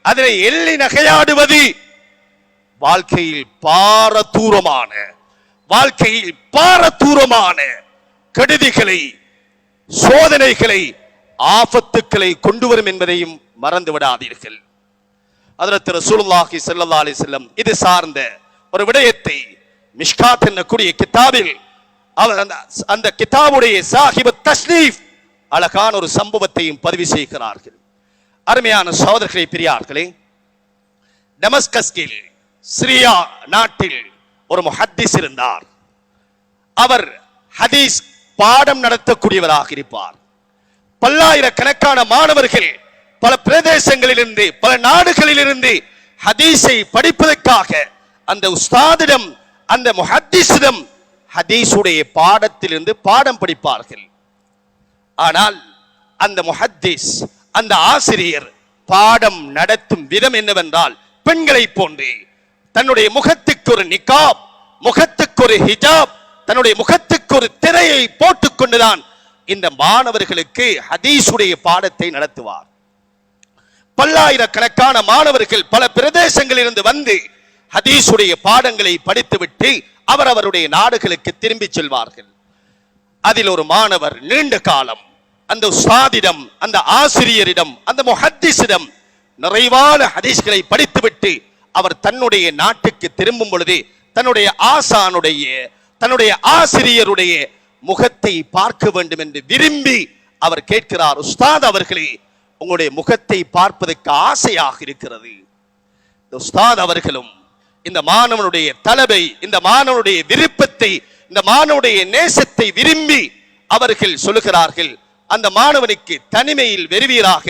அதனை எள்ளி நகையாடுவது வாழ்க்கையில் பாரதூரமான கெடுதிகளை, சோதனைகளை, ஆபத்துக்களை கொண்டு வரும் என்பதையும் மறந்து விடாதீர்கள். ஹஜ்ரத் ரசூலுல்லாஹி ஸல்லல்லாஹு அலைஹி வஸல்லம் இது சார்ந்த ஒரு விடயத்தை மிஷ்காத் என்னக்கூடிய கிதாபில், அந்த கிதாபுடைய சாஹிபு தஸ்னீஃப் அழகான ஒரு சம்பவத்தையும் பதிவு செய்கிறார்கள். அருமையான சகோதரர்களே, பெரியார்களே, டமஸ்கஸில் சிரியா நாட்டில் ஒரு முஹத்திஸ் இருந்தார். அவர் ஹதீஸ் பாடம் நடத்தக்கூடியவராக இருப்பார். பல்லாயிரக்கணக்கான மாணவர்கள் பல பிரதேசங்களிலிருந்து, பல நாடுகளிலிருந்து ஹதீஸை படிப்பதற்காக அந்த உஸ்தாதிடம், அந்த முஹத்திஸிடம் ஹதீஸுடைய பாடத்திலிருந்து பாடம் படிப்பார்கள். ஆனால் அந்த முஹத்திஸ், அந்த ஆசிரியர் பாடம் நடத்தும் விதம் என்னவென்றால், பெண்களை போன்று தன்னுடைய முகத்துக்கு ஒரு நிகாப், முகத்துக்கு ஒரு ஹிஜாப், தன்னுடைய முகத்துக்கு ஒரு திரையை போட்டுக் கொண்டுதான் இந்த மாணவர்களுக்கு ஹதீஸுடைய பாடத்தை நடத்துவார். பல்லாயிரக்கணக்கான மாணவர்கள் பல பிரதேசங்களிலிருந்து வந்து ஹதீஸுடைய பாடங்களை படித்துவிட்டு அவருடைய நாடுகளுக்கு திரும்பி செல்வார்கள். அதில் ஒரு மாணவர் நீண்ட காலம் அந்த உஸ்தாதிடம், அந்த ஆசிரியரிடம், அந்த முஹத்திஸிடம் நிறைவான ஹதீஸ்களை படித்துவிட்டு அவர் தன்னுடைய நாட்டுக்கு திரும்பும் பொழுது தன்னுடைய ஆசானுடைய, தன்னுடைய ஆசிரியருடைய முகத்தை பார்க்க வேண்டும் என்று விரும்பி அவர் கேட்கிறார், உஸ்தாத் அவர்களே, உங்களுடைய முகத்தை பார்ப்பதற்கு ஆசையாக இருக்கிறது. இந்த உஸ்தாத் அவர்களும் இந்த மாணவனுடைய தலபை, இந்த மாணவனுடைய விருப்பத்தை, இந்த மாணவனுடைய நேசத்தை விரும்பி அவர்கள் சொல்லுகிறார்கள், அந்த மாணவனுக்கு தனிமையில் வெறுவீராக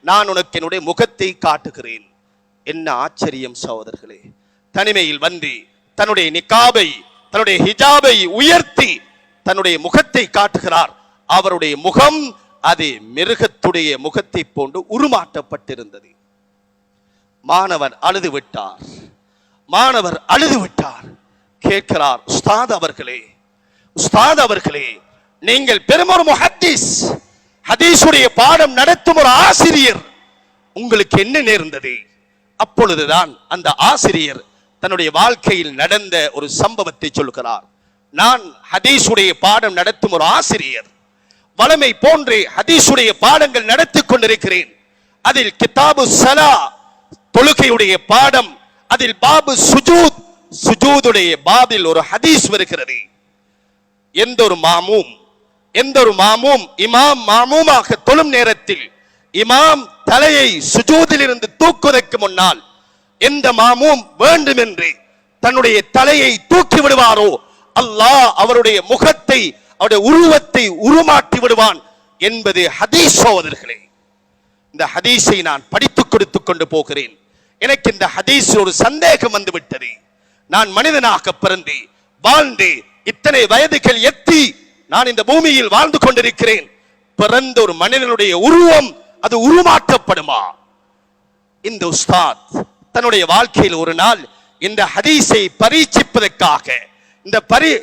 நான் உனக்கு என்னுடைய முகத்தை காட்டுகிறேன். என்ன ஆச்சரியம் சகோதரர்களே! தனிமையில் வந்து தன்னுடைய நிகாபை, தன்னுடைய ஹிஜாபை உயர்த்தி தன்னுடைய முகத்தை காட்டுகிறார். அவருடைய முகம் அது மிருகத்துடைய முகத்தை போன்று உருமாற்றப்பட்டிருந்தது. மாணவர் அழுது விட்டார். கேட்கிறார், உஸ்தாத் அவர்களே, நீங்கள் பெரும் ஒரு முஹத்திஸ், ஹதீஸுடைய பாடம் நடத்தும் ஒரு ஆசிரியர், உங்களுக்கு என்ன நேர்ந்தது? அப்பொழுதுதான் அந்த ஆசிரியர் தன்னுடைய வாழ்க்கையில் நடந்த ஒரு சம்பவத்தை சொல்கிறார். நான் ஹதீஸுடைய பாடம் நடத்தும் ஒரு ஆசிரியர், வளமை போன்று ஹதீஸுடைய பாடங்கள் நடத்தி கொண்டிருக்கிறேன். அதில் கிதாபு ஸலா, தொழுகையுடைய பாடம், அதில் பாபு சுஜூத், சுஜூதுடைய பாபில் ஒரு ஹதீஸ் வருகிறது. எந்த ஒரு மாமூம் இமாம் மாமூமாக தொழும் நேரத்தில் இமாம் தலையை சுஜூதில் இருந்து தூக்குவதற்கு முன்னால் எந்த மாமூம் வேண்டும் என்று தன்னுடைய தலையை தூக்கி விடுவாரோ, அல்லாஹ் அவருடைய முகத்தை, அவருடைய உருவத்தை உருமாற்றி விடுவான் என்பது ஹதீஸ். சகோதரர்களே, இந்த ஹதீஸை நான் படித்துக் கொடுத்துக் கொண்டு போகிறேன். எனக்கு இந்த ஹதீஸில் ஒரு சந்தேகம் வந்து விட்டது. நான் மனிதனாக பிறந்து வாழ்ந்து இத்தனை வயதுகள் எத்தி நான் இந்த பூமியில் வாழ்ந்து கொண்டிருக்கிறேன். பிறந்த ஒரு மனிதனுடைய உருவம் அது உருமாற்றப்படுமா? இந்த உஸ்தாத் தன்னுடைய வாழ்க்கையில் ஒரு நாள் இந்த ஹதீஸை பரீட்சிப்பதற்காக,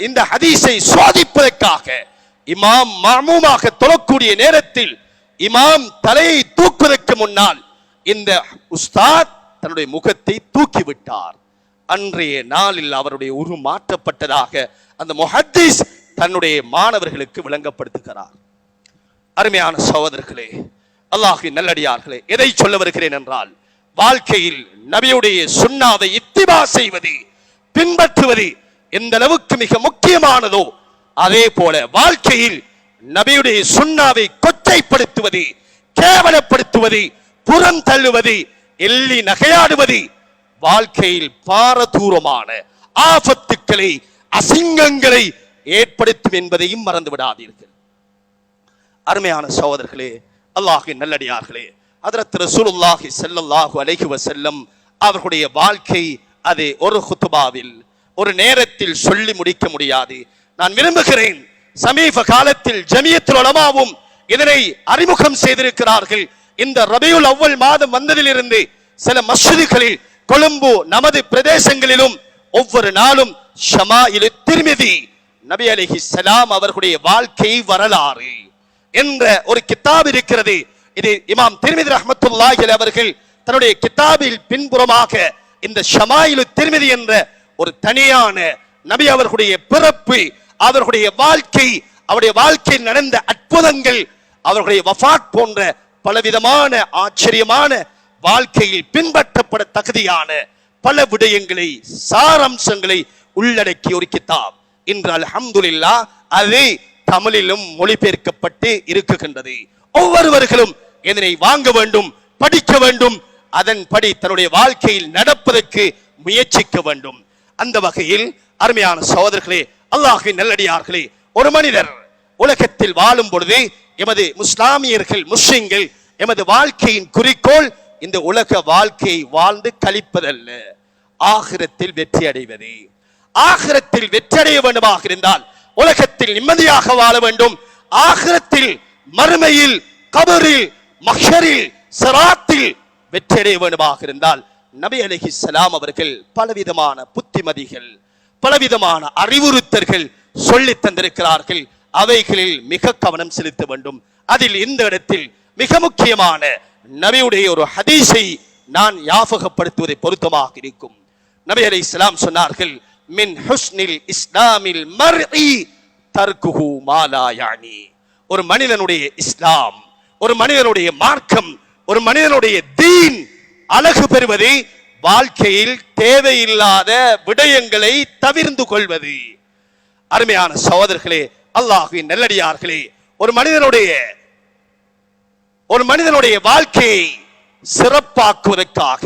இந்த ஹதீஸை சோதிப்பதற்காக இமாம் மாமூமாக தொழக்கூடிய நேரத்தில் இமாம் தலையை தூக்குவதற்கு முன்னால் இந்த உஸ்தாத் தன்னுடைய முகத்தை தூக்கிவிட்டார். அன்றைய நாளில் அவருடைய உரு மாற்றப்பட்டதாக அந்த முஹத்திஸ் தன்னுடைய மாணவர்களுக்கு விளங்கப்படுத்துகிறார். அருமையான சகோதரர்களே, அல்லாஹ்வின் நல்லடியார்களே, எதை சொல்ல வருகிறேன் என்றால், வாழ்க்கையில் நபியுடைய சுன்னாவை இத்திபா செய்வது, பின்பற்றுவது எந்த அளவுக்கு மிக முக்கியமானதோ, அதே போல வாழ்க்கையில் நபியுடைய சுன்னாவை கொச்சைப்படுத்துவது, கேவலப்படுத்துவது, புறம் தள்ளுவது, எள்ளி நகையாடுவது வாழ்க்கையில் பாரதூரமான ஆபத்துக்களை, அசிங்கங்களை ஏற்படுத்தும் என்பதையும் மறந்து விடாதீர்கள். அருமையான சகோதரர்களே, அல்லாஹ்வின் நல்லடியார்களே, ஹஜ்ரத் ரசூலுல்லாஹி ஸல்லல்லாஹு அலைஹி வஸல்லம் அவர்களுடைய வாழ்க்கை அது ஒரு குத்பாவில், ஒரு நேரத்தில் சொல்லி முடிக்க முடியாது. நான் விரும்புகிறேன், சமீப காலத்தில் ஜமியத்துல் உலமாவும் இதனை அறிமுகம் செய்திருக்கிறார்கள். இந்த ரபியுல் அவ்வல் மாதம் வந்ததிலிருந்து சில மஸ்ஜிதுகளில், கொழும்பு நமது பிரதேசங்களிலும் ஒவ்வொரு நாளும் ஷமாயிலு திர்மிதி, நபி அலைஹிஸ்ஸலாம் அவர்களுடைய வாழ்க்கை வரலாறு என்ற ஒரு கிதாப் இருக்கிறது. இது இமாம் திர்மிதி ரஹ்மத்துல்லாஹி அலைஹி அவர்கள் தன்னுடைய கிதாபில் பின்புறமாக இந்த ஷமாயிலு திர்மிதி என்ற ஒரு தனியான நபி அவர்களுடைய பிறப்பு, அவர்களுடைய வாழ்க்கை, அவருடைய வாழ்க்கையில் நடந்த அற்புதங்கள், அவர்களுடைய வஃபாத் போன்ற பலவிதமான ஆச்சரியமான வாழ்க்கையில் பின்பற்றப்பட தகுதியான பல விடயங்களை, சாரம்சங்களை உள்ளடக்கிய ஒரு கிதாப். இன்று அல்ஹம்துலில்லாஹ் அது தமிழிலும் மொழிபெயர்க்கப்பட்டு இருக்குகின்றது. ஒவ்வொருவர்களும் இதனை வாங்க வேண்டும், படிக்க வேண்டும், அதன்படி தன்னுடைய வாழ்க்கையில் நடப்பதற்கு முயற்சிக்க வேண்டும். அந்த வகையில் அருமையான சகோதரர்களே, அல்லாஹ்வின் நல்லடியார்களே, ஒரு மனிதர் உலகத்தில் வாழும் பொழுது எமது முஸ்லாமியர்கள், முஸ்லிம்கள், எமது வாழ்க்கையின் குறிக்கோள் இந்த உலக வாழ்க்கையை வாழ்ந்து கழிப்பதல்ல, ஆகிரத்தில் வெற்றி அடைவது. ஆகிரத்தில் வெற்றி அடைய வேண்டுமாக இருந்தால் உலகத்தில் நிம்மதியாக வாழ வேண்டும். ஆகிரத்தில், மறுமையில், கபரில், மஹ்ஷரில், சிராத்தில் வெற்றி அடைய வேண்டுமாக இருந்தால் நபி அலைஹிஸ்ஸலாம் அவர்கள் பலவிதமான புத்திமதிகள், பலவிதமான அறிவுறுத்தல்கள் சொல்லி தந்திருக்கிறார்கள். அவைகளில் மிக கவனம் செலுத்த வேண்டும். அதில் இந்த இடத்தில் மிக முக்கியமான நபியுடைய ஒரு ஹதீஸை நான் ஞாபகப்படுத்துவதை பொருத்தமாக இருக்கும். நபி அலைஹிஸ்ஸலாம் சொன்னார்கள், மின் ஹுஸ்னில் இஸ்லாமில் மர்இ தர்குஹு மா லா யானி. ஒரு மனிதனுடைய இஸ்லாம், ஒரு மனிதனுடைய மார்க்கம், ஒரு மனிதனுடைய தீன் அழகு பெறுவது வாழ்க்கையில் தேவையில்லாத விடயங்களை தவிர்ந்து கொள்வது. அருமையான சகோதரர்களே, அல்லாஹ்வின் நல்லடியார்களே, ஒரு மனிதனுடைய வாழ்க்கையை சிறப்பாக்குவதற்காக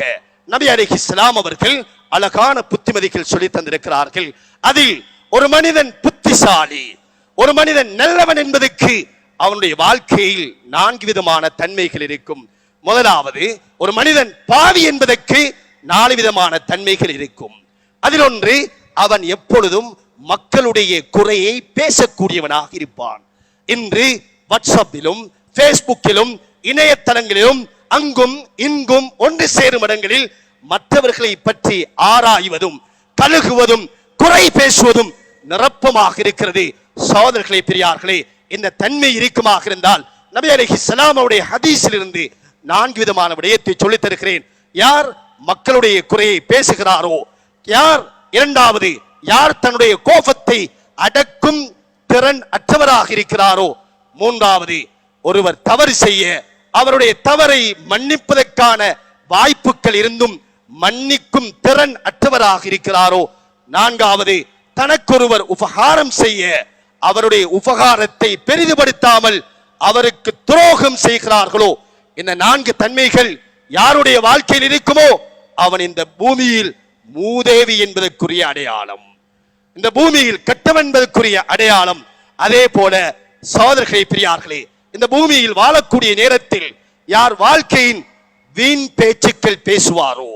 நபி அலைஹிஸ்ஸலாம் அவர்கள் அழகான புத்திமதிகள் சொல்லி தந்திருக்கிறார்கள். அதில் ஒரு மனிதன் புத்திசாலி, ஒரு மனிதன் நல்லவன் என்பதற்கு அவனுடைய வாழ்க்கையில் 4 விதமான தன்மைகள் இருக்கும். முதலாவது, ஒரு மனிதன் பாவி என்பதற்கு 4 விதமான தன்மைகள் இருக்கும். அதில் ஒன்று, அவன் எப்பொழுதும் மக்களுடைய குறையை பேசக்கூடியவனாக இருப்பான். இன்று வாட்ஸ்அப்பிலும் பேஸ்புக்கிலும் இணையதளங்களிலும் அங்கும் இங்கும் ஒன்று சேரும் இடங்களில் மற்றவர்களை பற்றி ஆராய்வதும், கழுகுவதும், குறை பேசுவதும் நிரப்பமாக இருக்கிறது. சகோதரர்களே, பெரியார்களே, இந்த தன்மை இருக்குமாக இருந்தால் நபி அலைஹிஸ்ஸலாம் அவருடைய ஹதீஸில் இருந்து 4 விதமான விடயத்தை சொல்லித் தருகிறேன். யார் மக்களுடைய குறையை பேசுகிறாரோ, யார் இரண்டாவது, யார் தன்னுடைய கோபத்தை அடக்கும் திறன் அற்றவராக இருக்கிறாரோ, மூன்றாவது, ஒருவர் தவறு செய்ய அவருடைய தவறை மன்னிப்பதற்கான வாய்ப்புகள் இருந்தும் மன்னிக்கும் திறன் அற்றவராக இருக்கிறாரோ, நான்காவது, தனக்கொருவர் உபகாரம் செய்ய அவருடைய உபகாரத்தை பெரிதுபடுத்தாமல் அவருக்கு துரோகம் செய்கிறார்களோ, இந்த 4 தன்மைகள் யாருடைய வாழ்க்கையில் இருக்குமோ அவன் இந்த பூமியில் மூதேவி என்பதற்குரிய அடையாளம், இந்த பூமியில் கெட்டவன் என்பதற்குரிய அடையாளம். அதே போல சகோதரர்களே, பெரியார்களே, இந்த பூமியில் வாழக்கூடிய நேரத்தில் யார் வாழ்க்கையின் வீண் பேச்சுக்கள் பேசுவாரோ,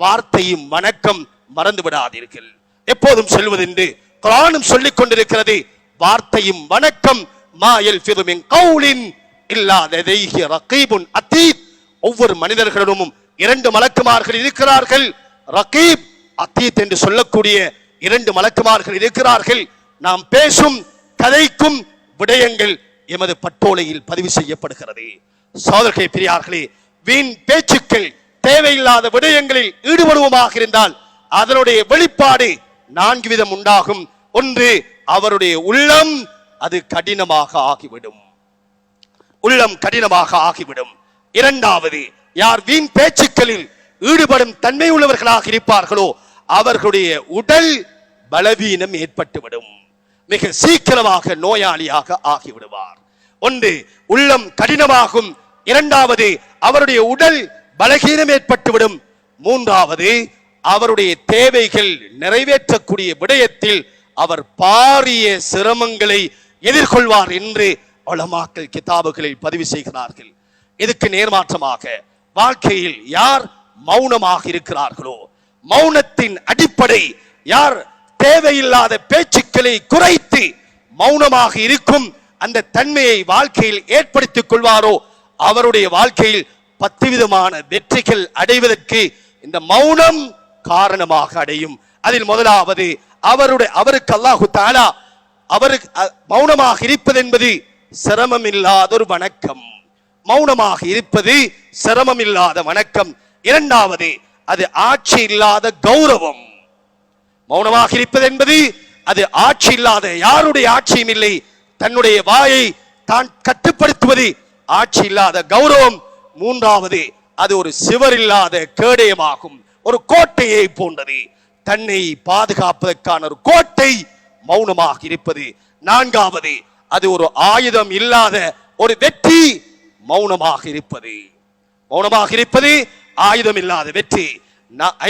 வார்த்தையும் வணக்கம் மறந்து விடாதீர்கள். எப்போதும் சொல்வதென்று குர்ஆனும் சொல்லிக் கொண்டிருக்கிறது, வார்த்தையும் வணக்கம். மா யல்ஃபிது மின் கௌலின் இல்லா லதைஹி ரகீபுன் அதீத். ஒவ்வொரு மனிதர்களிடமும் 2 மலக்குமார்கள் இருக்கிறார்கள். ரகீப், அதீத் என்று சொல்லக்கூடிய 2 மலக்குமார்கள் இருக்கிறார்கள். நாம் பேசும், கதைக்கும் விடயங்கள் எமது பட்டோலையில் பதிவு செய்யப்படுகிறது. சகோதரர்களே, பெரியார்களே, வீண் பேச்சுக்கள், தேவையில்லாத விடயங்களில் ஈடுபடுவோமாக இருந்தால் அதனுடைய வெளிப்பாடு 4 விதம் உண்டாகும். ஒன்று, அவருடைய உள்ளம் அது கடினமாக ஆகிவிடும். உள்ளம் கடினமாக ஆகிவிடும். இரண்டாவது, யார் வீண் பேச்சுக்களில் ஈடுபடும் தன்மை உள்ளவர்களாக இருப்பார்களோ அவர்களுடைய உடல் பலவீனம் ஏற்பட்டுவிடும். மிக சீக்கிரமாக நோயாளியாக ஆகிவிடுவார். ஒன்று, உள்ளம் கடினமாகும். இரண்டாவது, அவருடைய உடல் பலகீனம் ஏற்பட்டுவிடும். மூன்றாவது, அவருடைய தேவைகள் நிறைவேற்றக்கூடிய விடயத்தில் அவர் பாரிய சிரமங்களை எதிர்கொள்வார் என்று உலமாக்கள் கிதாபுகளில் பதிவு செய்கிறார்கள். இதுக்கு நேர்மாற்றமாக வாழ்க்கையில் யார் மௌனமாக இருக்கிறார்களோ, மௌனத்தின் அடிப்படை, யார் தேவையில்லாத பேச்சுக்களை குறைத்து மௌனமாக இருக்கும் அந்த தன்மையை வாழ்க்கையில் ஏற்படுத்திக் கொள்வாரோ அவருடைய வாழ்க்கையில் 10 விதமான வெற்றிகள் அடைவதற்கு இந்த மௌனம் காரணமாக அடையும். அதில் முதலாவது, அவருக்கு அல்லாஹு தஆலா அவருக்கு மௌனமாக இருப்பது என்பது சிரமம் இல்லாத ஒரு வணக்கம். மௌனமாக இருப்பது சிரமம் இல்லாத வணக்கம். இரண்டாவது, அது ஆட்சி இல்லாத கௌரவம். மௌனமாக இருப்பது என்பது அது ஆட்சி இல்லாத, யாருடைய ஆட்சியும் இல்லை, தன்னுடைய வாயை தான் கட்டுப்படுத்துவது ஆட்சி இல்லாத கௌரவம். மூன்றாவது, அது ஒரு சிவர் இல்லாத கேடயமாகும், ஒரு கோட்டையை போன்றது, தன்னை பாதுகாப்பதற்கான ஒரு கோட்டை மௌனமாக இருப்பது. நான்காவது, அது ஒரு ஆயுதம் இல்லாத ஒரு வெற்றி மௌனமாக இருப்பது. மௌனமாக இருப்பது ஆயுதம் இல்லாத வெற்றி.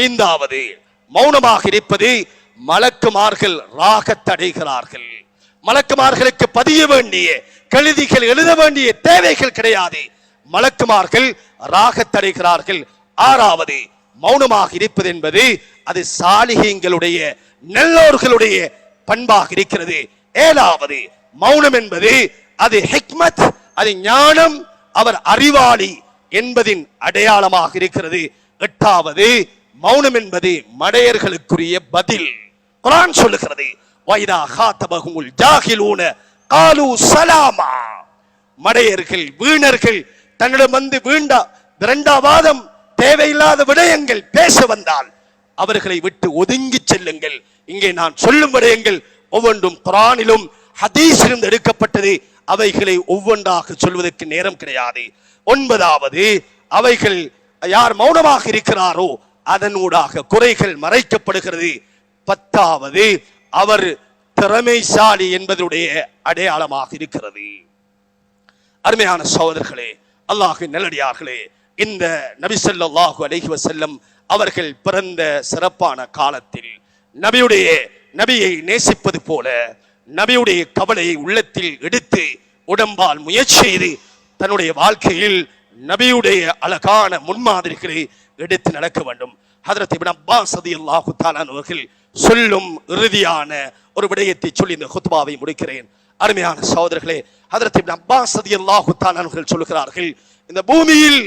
ஐந்தாவது, மௌனமாக இருப்பது மலக்குமார்கள் ராகத்தடைகிறார்கள். மலக்குமார்களுக்கு பதிய வேண்டிய கழுதிகள் எழுத வேண்டிய தேவைகள் கிடையாது, மலக்குமார்கள் ராகத்தடைகிறார்கள். ஆறாவது, மௌனமாக இருப்பது என்பது அது சாலிஹீங்களுடைய நல்லோர்களுடைய பண்பாக இருக்கிறது. ஏழாவது, மௌனம் என்பது அது ஹிக்மத், அது ஞானம், அவர் அறிவாளி என்பதின் அடையாளமாக இருக்கிறது. எட்டாவது, மௌனம் என்பது மடையர்களுக்குரிய பதில். குர்ஆன் சொல்லுகிறது, வைதா காதபஹுல் ஜாஹிலூன காலு சலாமா. மடையர்கள், வீணர்கள் தன்னிடம் வந்து விரண்டாவாதம், தேவையில்லாத விடயங்கள் பேச வந்தால் அவர்களை விட்டு ஒதுங்கி செல்லுங்கள். இங்கே நான் சொல்லும் விடயங்கள் ஒவ்வொன்றும் குர்ஆனிலும் ஹதீஸிலும் எடுக்கப்பட்டது. அவைகளை ஒவ்வொன்றாக சொல்வதற்கு நேரம் கிடையாது. ஒன்பதாவது, அவைகள் யார் மௌனமாக இருக்கிறாரோ அதனூடாக குறைகள் மறைக்கப்படுகிறது. பத்தாவது, அவர் திறமைசாலி என்பதுடைய அடையாளமாக இருக்கிறது. அருமையான சகோதரர்களே, அல்லாஹ்வின் நல்லடியார்களே, இந்த நபி ஸல்லல்லாஹு அலைஹி வஸல்லம் அவர்கள் பிறந்த சிறப்பான காலத்தில் நபியை நேசிப்பது போல நபியுடைய கவலையை உள்ளத்தில் எடுத்து உடம்பால் முயற்சி செய்து தன்னுடைய வாழ்க்கையில் நபியுடைய அழகான முன்மாதிரிகளை எடுத்து நடக்க வேண்டும். ஹஜ்ரத் இப்னு அப்பாஸ் ரலியல்லாஹு தஆலா அவர்கள் சொல்லும் இறுதியான ஒரு விடயத்தை சொல்லி இந்த குத்பாவை முடிக்கிறேன். அருமையான சகோதரர்களே, ஹஜ்ரத் இப்னு அப்பாஸ் ரலியல்லாஹு தஆலா அவர்கள் சொல்கிறார்கள், இந்த பூமியில்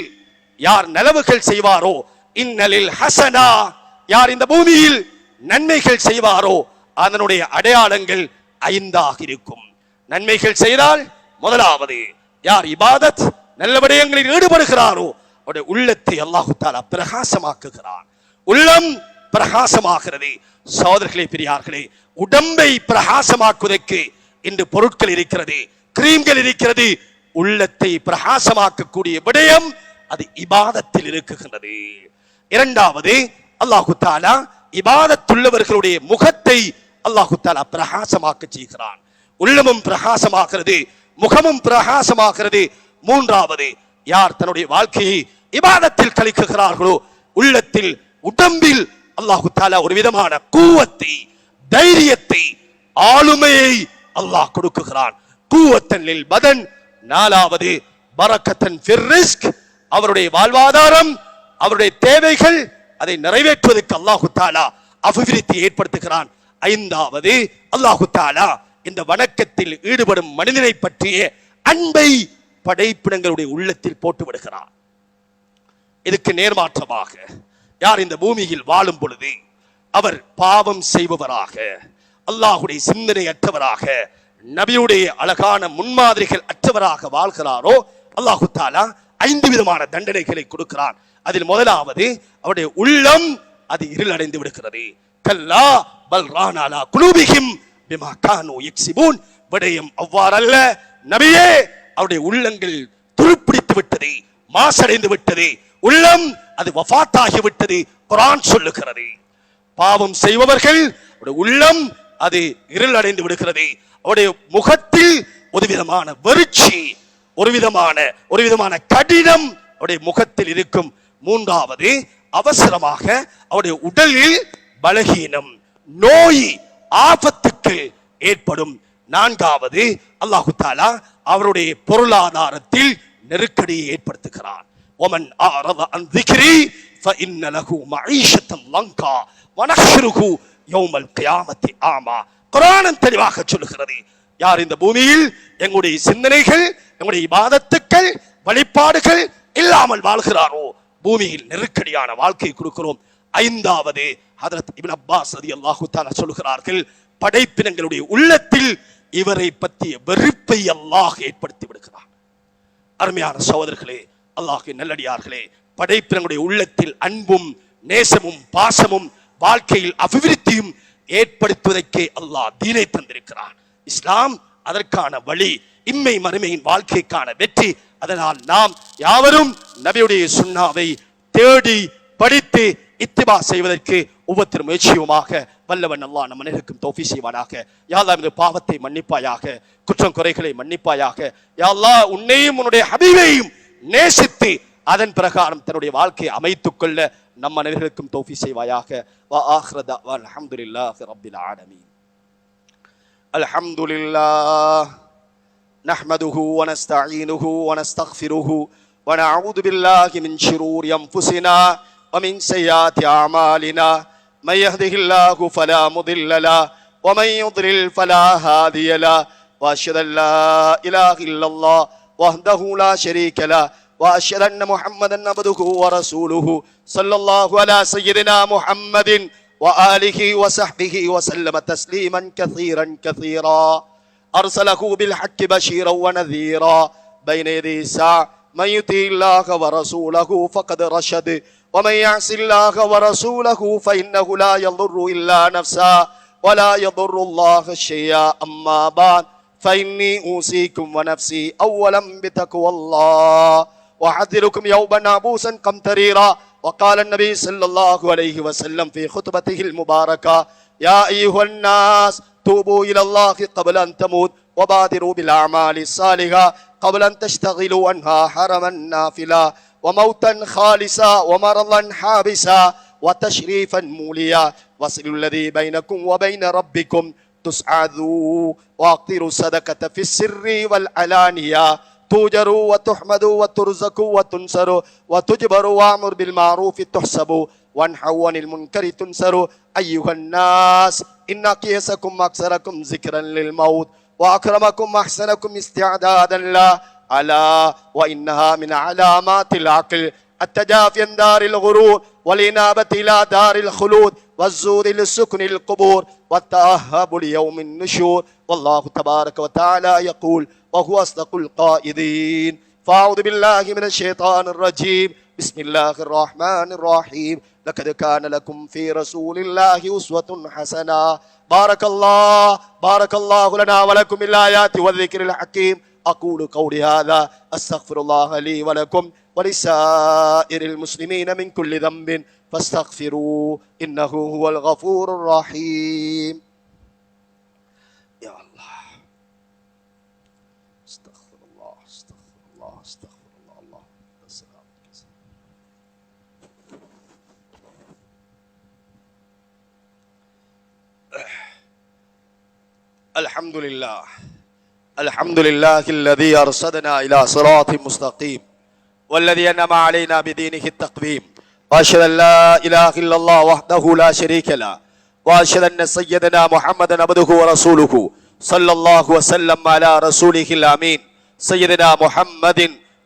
யார் நலவுகள் செய்வாரோ, இன்னலில் ஹஸனா, யார் இந்த பூமியில் நன்மைகள் செய்வாரோ அதனுடைய அடையாளங்கள் 5 இருக்கும். நன்மைகள் செய்தால் முதலாவது, யார் இபாதத் நல்ல விடயங்களில் ஈடுபடுகிறாரோ அவருடைய உள்ளத்தை அல்லாஹு தஆலா பிரகாசமாக்குகிறான். உள்ளம் பிரகாசமாகிறது. சகோதரர்களே, பெரியார்களே, உடம்பை பிரகாசமாக்குவதற்கு இன்று பொருட்கள் இருக்கிறது, கிரீம்கள் இருக்கிறது. உள்ளத்தை பிரகாசமாக்கக்கூடிய விடயம் அது இபாதத்தில் இருக்குகின்றது. இரண்டாவது, அல்லாஹு தஆலா இபாதத்துள்ளவர்களுடைய முகத்தை அல்லாஹு தஆலா பிரகாசமாக்க செய்கிறான். உள்ளமும் பிரகாசமாகிறது, முகமும் பிரகாசமாகிறது. மூன்றாவது, யார் தன்னுடைய வாழ்க்கையை இபாதத்தில் கழிக்கிறார்களோ உள்ளத்தில், உடம்பில் அல்லாஹு தஆலா ஒரு விதமான கூவத்தை, தைரியத்தை, ஆளுமையை அல்லாஹ் கொடுக்குகிறான். கூவத்தன் லில் பதன். நாலாவது, பரக்கத்தன் ஃபிர் ரிஸ்க், அவருடைய வாழ்வாதாரம், அவருடைய தேவைகள், அதை நிறைவேற்றுவதற்கு அல்லாஹு தஆலா அபிவிருத்தி ஏற்படுத்துகிறான். ஐந்தாவது, அல்லாஹு தஆலா இந்த வணக்கத்தில் ஈடுபடும் மனிதனை பற்றிய அன்பை படைப்பினங்களுடைய உள்ளத்தில் போட்டு விடுகிறான். இதுக்கு நேர்மாற்றமாக யார் இந்த பூமியில் வாழும் பொழுது அவர் பாவம் செய்பவராக, அல்லாஹுடைய சிந்தனை அற்றவராக, நபியுடைய அழகான முன்மாதிரிகள் அற்றவராக வாழ்கிறாரோ அல்லாஹு தஆலா 5 விதமான தண்டனைகளை கொடுக்கிறான். அதில் முதலாவது, அவருடைய உள்ளம் அது இருளடைந்து விடுகிறது. கல்லா பல் ரானா அலா குலூபிஹிம் பிமா கானூ யக்ஸிபூன். விடயம் அவ்வாறல்ல நபியே, அவருடைய உள்ளங்கள் விட்டது, மாசடைந்து விட்டது, உள்ளம் அது வஃபாத்தாகி விட்டது. குர்ஆன் சொல்லுகிறது, பாவம் செய்பவர்கள் உள்ளம் அது இருள் அடைந்து விடுகிறது. அவருடைய முகத்தில் ஒரு விதமான வெறுச்சி, ஒரு விதமான கடினம் அவருடைய முகத்தில் இருக்கும். மூன்றாவது, அவசரமாக அவருடைய உடலில் பலகீனம், நோய், ஆபத்துக்கு ஏற்படும். நான்காவது, அல்லாஹு தஆலா அவருடைய பொருளாதாரத்தில் நெருக்கடியை ஏற்படுத்துகிறான். ومن أعرض عن ذكري فإن له معيشة ضنكا ونحشره يوم القيامة أعمى. குர்ஆன் தெளிவாக சொல்லுகிறது, யார் இந்த பூமியில் எங்களுடைய சிந்தனைகள், எங்களுடைய இபாதத்துக்கள், வழிபாடுகள் இல்லாமல் வாழ்கிறாரோ பூமியில் நெருக்கடியான வாழ்க்கையை கொடுக்கிறோம். ஐந்தாவது, ஹஜ்ரத் இப்னு அப்பாஸ் ரலியல்லாஹு தஆலா சொல்கிறார்கள், படைப்பினங்களுடைய உள்ளத்தில் இவரை பற்றிய வெறுப்பை அல்லாஹ் ஏற்படுத்தி விடுகிறார். அருமையான சகோதரர்களே, அல்லாஹ்வின் நல்லடியார்களே, படைப்பினங்களுடைய உள்ளத்தில் அன்பும் நேசமும் பாசமும் வாழ்க்கையில் அபிவிருத்தியும் ஏற்படுத்துவதற்கு அல்லாஹ் தீனை தந்திருக்கிறான். இஸ்லாம் அதற்கான வழி, இம்மை மறுமையின் வாழ்க்கைக்கான வெற்றி. அதனால் நாம் யாவரும் நபியுடைய சுன்னாவை தேடி படித்து இத்திபா செய்வதற்கு ஒவ்வொரு முயற்சியுமாக வல்லவன் அல்லாஹ் நம் அனைவருக்கும் தௌஃபீக் செய்வானாக. யா அல்லாஹ் இந்த பாவத்தை மன்னிப்பாயாக, குற்றம் குறைகளை மன்னிப்பாயாக. யா அல்லாஹ் உன்னையும் உன்னுடைய ஹபீபையும் நேசித்து அதன் பிரகாரம் தன்னுடைய வாழ்க்கையை அமைத்துக் கொள்ள நம் அனைவருக்கும் தௌஃபீக் செய்வாயாக. வா ஆகிரு தஅவானா அல்ஹம்துலில்லாஹி ரப்பில் ஆலமீன். அல்ஹம்துலில்லாஹ் நஹ்மதுஹு வ நஸ்தஈனுஹு வ நஸ்தக்ஃபிருஹு வ நஊது பில்லாஹி மின் ஷுரூரி அன்ஃபுஸினா வ மின் ஸய்யிஆத்தி அமாலினா من يهده الله فلا مضل له ومن يضلل فلا هادي له واشهد ان لا اله الا الله وحده لا شريك له واشهد ان محمدا عبده ورسوله صلى الله على سيدنا محمد واله وصحبه وسلم تسليما كثيرا كثيرا. ارسله بالحق بشيرا ونذيرا بين يدي الساعه. من يطع الله ورسوله فقد رشد ومن يعص الله ورسوله فإنه لا يضر إلا نفسه ولا يضر الله شيئا. أما بعد فإني أوصيكم ونفسي أولا بتقوى الله وأحذركم يوما عبوسا قمطريرا. وقال النبي صلى الله عليه وسلم في خطبته المباركة: يا أيها الناس توبوا إلى الله قبل أن تموت وبادروا بالأعمال الصالحة قبل أن تشتغلوا عنها حرما نافلا وموتا خالصا ومرضا حابسا وتشريفا موليا وصلوا الذي بينكم وبين ربكم تسعدوا واقتروا الصدقة في السر والعلانية توجروا وتحمدوا وترزقوا وتنصروا وتجبروا وامر بالمعروف تحسبوا وانحوا عن المنكر تنصروا. أيها الناس إن أقيسكم أكثركم ذكرا للموت وأكرمكم أحسنكم استعدادا له ألا وإنها من علامات العقل التجافي عن دار الغرور والإنابة إلى دار الخلود والزود للسكن القبور والتأهب ليوم النشور. والله تبارك وتعالى يقول وهو أصدق القائلين. فأعوذ بالله من الشيطان الرجيم. بسم الله الرحمن الرحيم. لقد كان لكم في رسول الله أسوة حسنة. بارك الله لنا ولكم بالآيات والذكر الحكيم. أقول قولي هذا أستغفر الله لي ولكم ولسائر المسلمين من كل ذنب فاستغفروه إنه هو الغفور الرحيم. يا الله استغفر الله استغفر الله استغفر الله. الله السلام. الحمد لله الحمد لله الذي أرشدنا إلى صراط مستقيم والذي أنعم علينا بدينه التقويم. وأشهد أن لا إله إلا الله وحده لا شريك له وأشهد أن سيدنا محمدا عبده ورسوله صلى الله وسلم على رسوله الأمين سيدنا محمد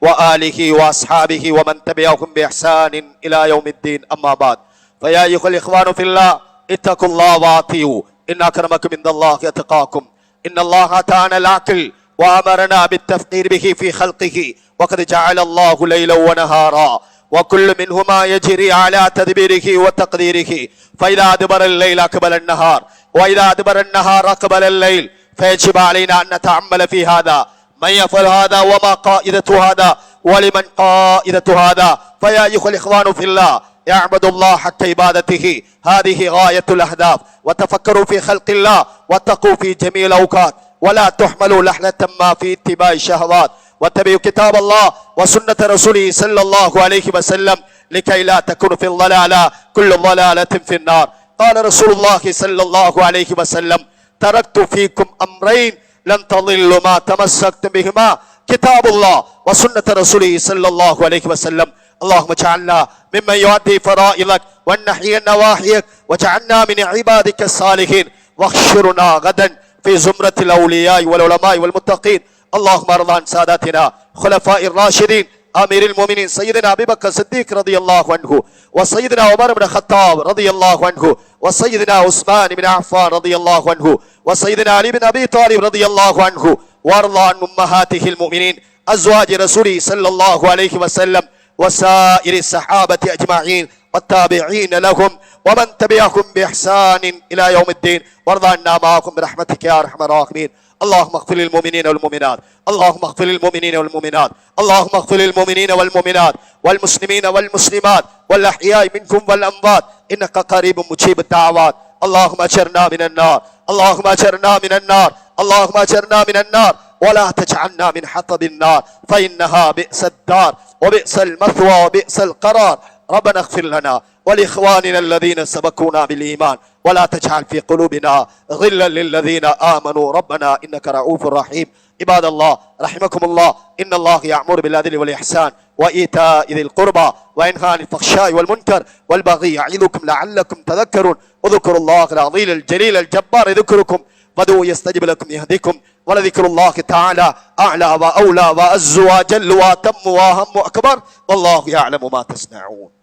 وآله وأصحابه ومن تبعهم بإحسان إلى يوم الدين. أما بعد فيا أيها الإخوان في الله اتقوا الله وأطيعوا إن أكرمكم عند الله يتقاكم. إن الله أتانا العقل وأمرنا بالتفكير به في خلقه وقد جعل الله ليلا ونهارا وكل منهما يجري على تدبيره وتقديره. فإذا أدبر الليل أقبل النهار وإذا أدبر النهار أقبل الليل. فيجب علينا أن نتأمل في هذا. من يفعل هذا وما قائدة هذا ولمن قائدة هذا. فيا أيها الإخوان في الله، اعبدوا الله حق عبادته، هذه غاية الأهداف. وتفكروا في خلق الله، واتقوا في جميع الأوقات، ولا تحملوا لحلة ما في اتباع الشهوات. واتبعوا كتاب الله وسنة رسوله صلى الله عليه وسلم لكي لا تكونوا في الضلالة، كل ضلالة في النار. قال رسول الله صلى الله عليه وسلم: تركت فيكم أمرين لن تضلوا ما تمسكتم بهما، كتاب الله وسنة رسوله صلى الله عليه وسلم. اللهم اجعلنا ممن يؤدي فرائضك والنحي نواهيك، واجعلنا من عبادك الصالحين، واحشرنا غدا في زمرة الأولياء والعلماء والمتقين. اللهم ارض عن ساداتنا خلفاء الراشدين أمير المؤمنين سيدنا أبي بكر الصديق رضي الله عنه، وسيدنا عمر بن الخطاب رضي الله عنه، وسيدنا عثمان بن عفان رضي الله عنه، وسيدنا علي بن أبي طالب رضي الله عنه. وارض عن أمهاته المؤمنين أزواج رسوله صلى الله عليه وسلم، وسائر الصحابة أجمعين، والتابعين لهم ومن تبعهم بإحسان إلى يوم الدين. وارض عنا معكم برحمتك يا أرحم الراحمين. اللهم اغفر للمؤمنين والمؤمنات، اللهم اغفر للمؤمنين والمؤمنات، اللهم اغفر للمؤمنين والمؤمنات والمسلمين والمسلمات والأحياء منكم والأموات، إنك قريب مجيب الدعوات. اللهم أجرنا من النار، اللهم أجرنا من النار، اللهم أجرنا من النار، ولا تجعلنا من حطب النار، فإنها بئس الدار وبئس المثوى وبئس القرار. ربنا اغفر لنا ولإخواننا الذين سبقونا بالإيمان، ولا تجعل في قلوبنا غلا للذين آمنوا، ربنا إنك رؤوف رحيم. عباد الله رحمكم الله، إن الله يأمر بالعدل والإحسان وإيتاء ذي القربى وينهى عن الفحشاء والمنكر والبغي، يعظكم لعلكم تذكرون. اذكروا الله العظيم الجليل الجبار يذكركم، وادعوه يستجب لكم يهديكم، ولذكر الله تعالى أعلى وأولى وأعز وأجل وأتم وأهم وأكبر، والله يعلم ما تصنعون.